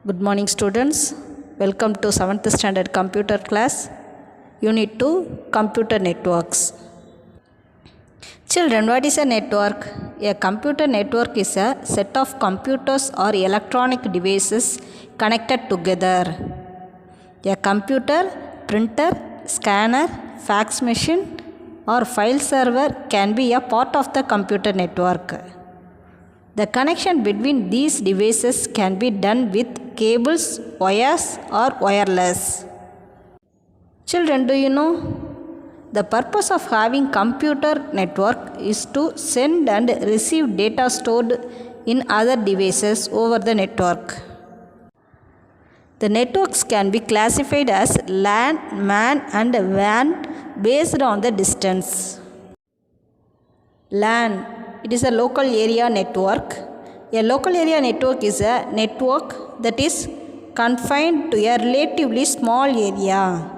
Good morning, students. Welcome to 7th standard computer class, Unit 2, Computer Networks. Children, what is a network? A computer network is a set of computers or electronic devices connected together. A computer, printer, scanner, fax machine, or file server can be a part of the computer network. The connection between these devices can be done with cables, wires, or wireless. Children, do you know? The purpose of having computer network is to send and receive data stored in other devices over the network. The networks can be classified as LAN, MAN, and WAN based on the distance. LAN, it is a local area network. A local area network is a network that is confined to a relatively small area.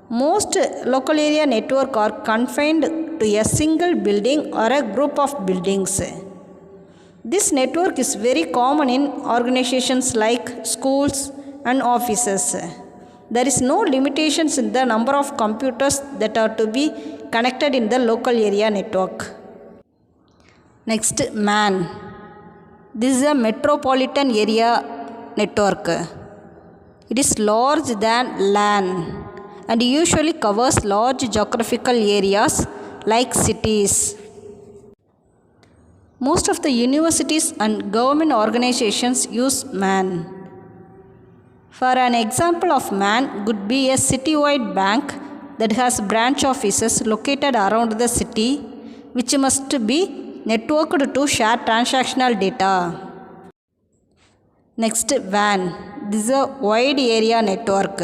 Most local area networks are confined to a single building or a group of buildings. This network is very common in organizations like schools and offices. There is no limitations in the number of computers that are to be connected in the local area network. Next, MAN. This is a metropolitan area network. It is larger than LAN and usually covers large geographical areas like cities. Most of the universities and government organizations use MAN. For an example of MAN could be a citywide bank that has branch offices located around the city, which must be networked to share transactional data. Next, WAN. This is a wide area network.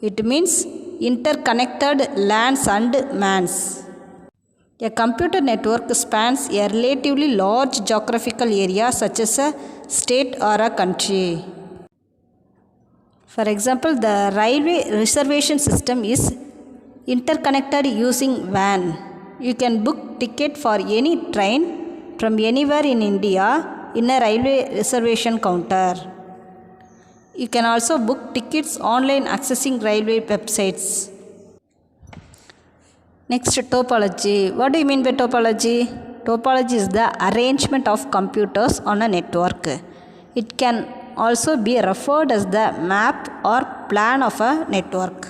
It means interconnected LANs and MANs. A computer network spans a relatively large geographical area such as a state or a country. For example, the railway reservation system is interconnected using WAN. You can book ticket for any train from anywhere in India in a railway reservation counter. You can also book tickets online accessing railway websites. Next, topology. What do you mean by topology? Topology is the arrangement of computers on a network. It can also be referred as the map or plan of a network.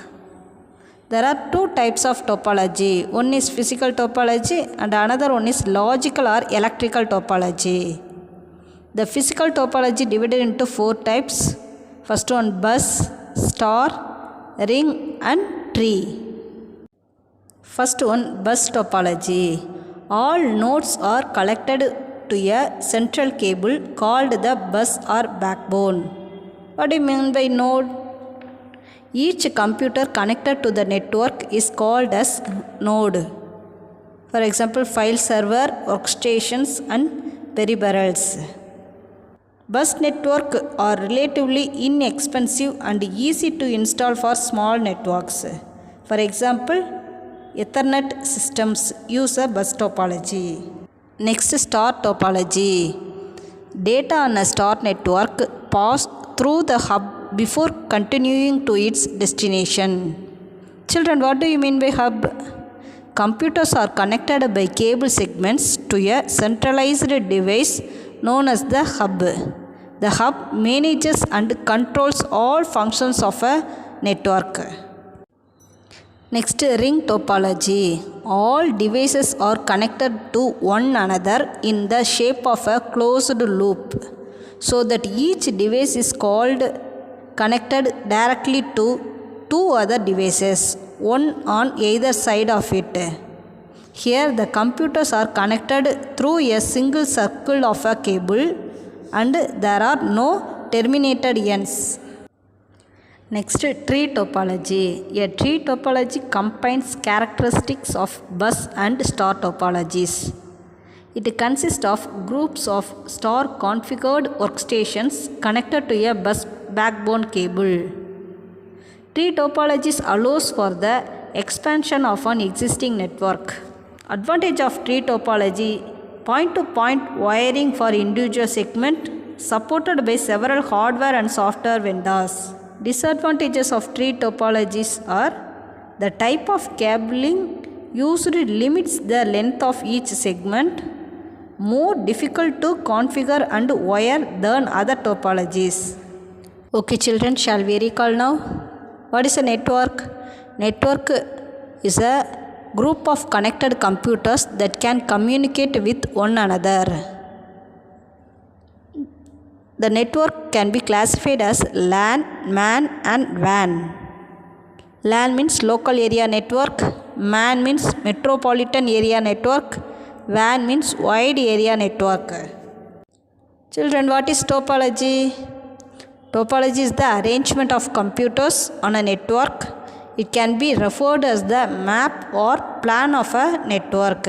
There are two types of topology. One is physical topology and another one is logical or electrical topology. The physical topology divided into four types. First one, bus, star, ring, and tree. First one, bus topology. All nodes are connected to a central cable called the bus or backbone. What do you mean by node? Each computer connected to the network is called as node. For example, file server, workstations, and peripherals. Bus networks are relatively inexpensive and easy to install for small networks. For example, Ethernet systems use a bus topology. Next, star topology. Data on a star network pass through the hub before continuing to its destination. Children, what do you mean by hub? Computers are connected by cable segments to a centralized device known as the hub. The hub manages and controls all functions of a network. Next, ring topology. All devices are connected to one another in the shape of a closed loop, so that each device is connected directly to two other devices, one on either side of it. Here the computers are connected through a single circle of a cable and there are no terminated ends. Next, tree topology. A tree topology combines characteristics of bus and star topologies. It consists of groups of star configured workstations connected to a bus backbone cable. Tree topologies allows for the expansion of an existing network. Advantage of tree topology: point-to-point wiring for individual segment, supported by several hardware and software vendors. Disadvantages of tree topologies are the type of cabling used limits the length of each segment, more difficult to configure and wire than other topologies. Okay children, shall we recall now? What is a network? Network is a group of connected computers that can communicate with one another. The network can be classified as LAN, MAN and WAN. LAN means local area network, MAN means metropolitan area network, WAN means wide area network. Children, what is topology? Topology is the arrangement of computers on a network. It can be referred as the map or plan of a network.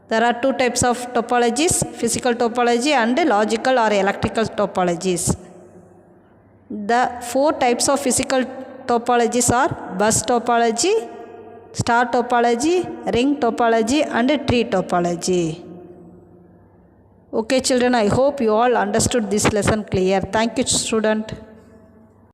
There are two types of topologies, physical topology and logical or electrical topologies. The four types of physical topologies are bus topology, star topology, ring topology and tree topology. Okay children, I hope you all understood this lesson clear. Thank you student.